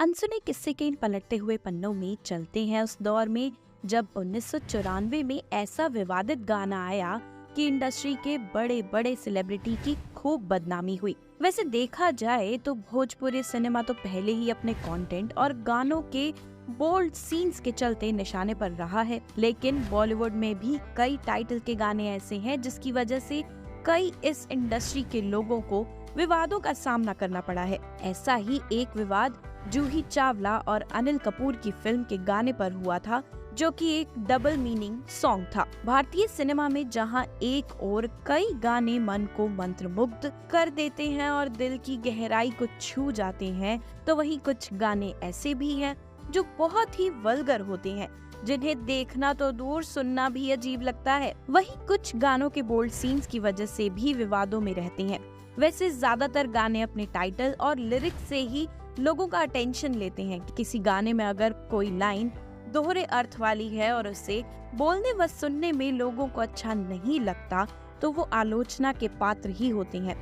अनसुने किस्से के इन पलटते हुए पन्नों में चलते हैं उस दौर में जब 1994 में ऐसा विवादित गाना आया कि इंडस्ट्री के बड़े बड़े सेलिब्रिटी की खूब बदनामी हुई। वैसे देखा जाए तो भोजपुरी सिनेमा तो पहले ही अपने कंटेंट और गानों के बोल्ड सीन्स के चलते निशाने पर रहा है, लेकिन बॉलीवुड में भी कई टाइटल के गाने ऐसे हैं जिसकी वजह से कई इस इंडस्ट्री के लोगों को विवादों का सामना करना पड़ा है। ऐसा ही एक विवाद जूही चावला और अनिल कपूर की फिल्म के गाने पर हुआ था, जो कि एक डबल मीनिंग सॉन्ग था। भारतीय सिनेमा में जहां एक और कई गाने मन को मंत्रमुग्ध कर देते हैं और दिल की गहराई को छू जाते हैं, तो वहीं कुछ गाने ऐसे भी हैं जो बहुत ही वल्गर होते हैं, जिन्हें देखना तो दूर सुनना भी अजीब लगता है। वहीं कुछ गानों के बोल्ड सीन्स की वजह से भी विवादों में रहते हैं। वैसे ज्यादातर गाने अपने टाइटल और लिरिक्स से ही लोगों का अटेंशन लेते हैं। किसी गाने में अगर कोई लाइन दोहरे अर्थ वाली है और उसे बोलने व सुनने में लोगों को अच्छा नहीं लगता, तो वो आलोचना के पात्र ही होते हैं।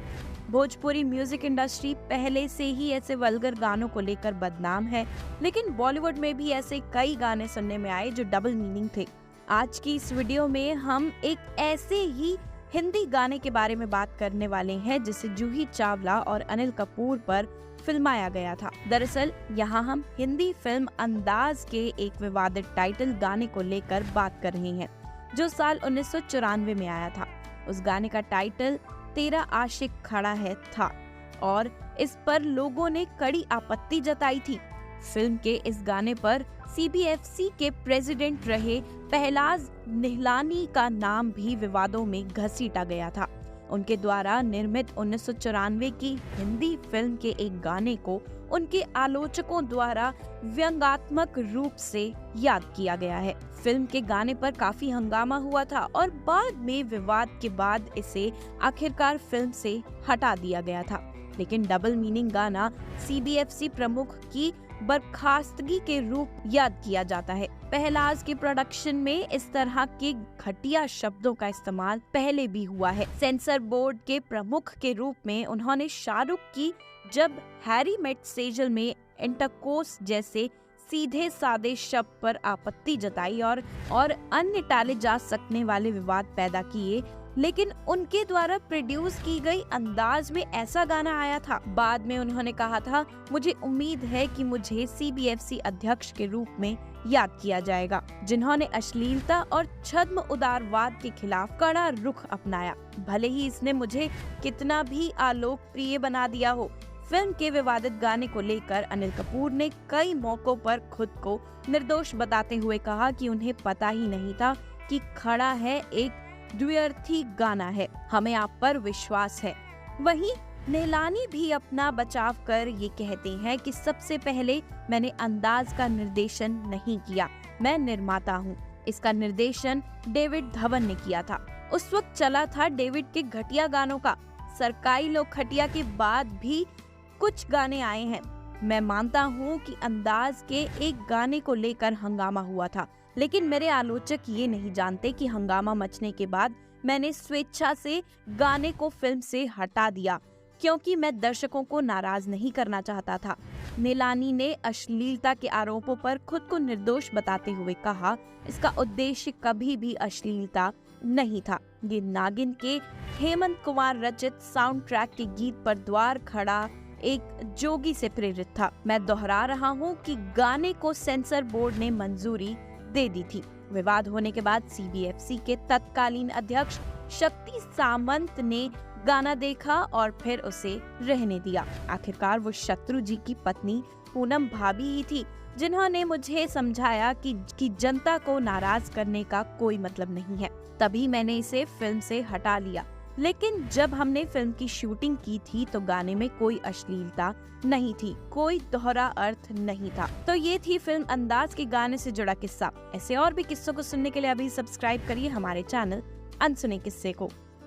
भोजपुरी म्यूजिक इंडस्ट्री पहले से ही ऐसे वल्गर गानों को लेकर बदनाम है, लेकिन बॉलीवुड में भी ऐसे कई गाने सुनने में आए जो डबल मीनिंग थे। आज की इस वीडियो में हम एक ऐसे ही हिंदी गाने के बारे में बात करने वाले हैं जिसे जूही चावला और अनिल कपूर पर फिल्माया गया था। दरअसल यहाँ हम हिंदी फिल्म अंदाज के एक विवादित टाइटल गाने को लेकर बात कर रहे हैं, जो साल 1994 में आया था। उस गाने का टाइटल तेरा आशिक खड़ा है था और इस पर लोगों ने कड़ी आपत्ति जताई थी। फिल्म के इस गाने पर CBFC के प्रेसिडेंट रहे पहलाज निहलानी का नाम भी विवादों में घसीटा गया था। उनके द्वारा निर्मित 1994 की हिंदी फिल्म के एक गाने को उनके आलोचकों द्वारा व्यंग्यात्मक रूप से याद किया गया है। फिल्म के गाने पर काफी हंगामा हुआ था और बाद में विवाद के बाद इसे आखिरकार फिल्म से हटा दिया गया था। लेकिन डबल मीनिंग गाना CBFC प्रमुख की बर्खास्तगी के रूप याद किया जाता है। पहलाज के प्रोडक्शन में इस तरह के घटिया शब्दों का इस्तेमाल पहले भी हुआ है। सेंसर बोर्ड के प्रमुख के रूप में उन्होंने शाहरुख की जब हैरी मेट सेजल में इंटरकोर्स जैसे सीधे सादे शब्द पर आपत्ति जताई और अन्य टाले जा सकने वाले विवाद पैदा किए, लेकिन उनके द्वारा प्रोड्यूस की गई अंदाज में ऐसा गाना आया था। बाद में उन्होंने कहा था, मुझे उम्मीद है कि मुझे CBFC अध्यक्ष के रूप में याद किया जाएगा, जिन्होंने अश्लीलता और छद्म उदारवाद के खिलाफ कड़ा रुख अपनाया, भले ही इसने मुझे कितना भी आलोकप्रिय बना दिया हो। फिल्म के विवादित गाने को लेकर अनिल कपूर ने कई मौकों पर खुद को निर्दोष बताते हुए कहा कि उन्हें पता ही नहीं था कि खड़ा है एक द्व्यर्थी गाना है, हमें आप पर विश्वास है। वहीं निहलानी भी अपना बचाव कर ये कहते हैं कि सबसे पहले मैंने अंदाज का निर्देशन नहीं किया, मैं निर्माता हूँ। इसका निर्देशन डेविड धवन ने किया था। उस वक्त चला था डेविड के घटिया गानों का। सरकाई लोग खटिया के बाद भी कुछ गाने आए हैं। मैं मानता हूँ कि अंदाज के एक गाने को लेकर हंगामा हुआ था, लेकिन मेरे आलोचक ये नहीं जानते कि हंगामा मचने के बाद मैंने स्वेच्छा से गाने को फिल्म से हटा दिया, क्योंकि मैं दर्शकों को नाराज नहीं करना चाहता था। निहलानी ने अश्लीलता के आरोपों पर खुद को निर्दोष बताते हुए कहा, इसका उद्देश्य कभी भी अश्लीलता नहीं था। ये नागिन के हेमंत कुमार रचित साउंड ट्रैक के गीत पर द्वार खड़ा एक जोगी से प्रेरित था। मैं दोहरा रहा हूँ कि गाने को सेंसर बोर्ड ने मंजूरी दे दी थी। विवाद होने के बाद CBFC के तत्कालीन अध्यक्ष शक्ति सामंत ने गाना देखा और फिर उसे रहने दिया। आखिरकार वो शत्रु जी की पत्नी पूनम भाभी ही थी, जिन्होंने मुझे समझाया कि जनता को नाराज करने का कोई मतलब नहीं है। तभी मैंने इसे फिल्म से हटा लिया। लेकिन जब हमने फिल्म की शूटिंग की थी तो गाने में कोई अश्लीलता नहीं थी, कोई दोहरा अर्थ नहीं था। तो ये थी फिल्म अंदाज के गाने से जुड़ा किस्सा। ऐसे और भी किस्सों को सुनने के लिए अभी सब्सक्राइब करिए हमारे चैनल अनसुने किस्से को।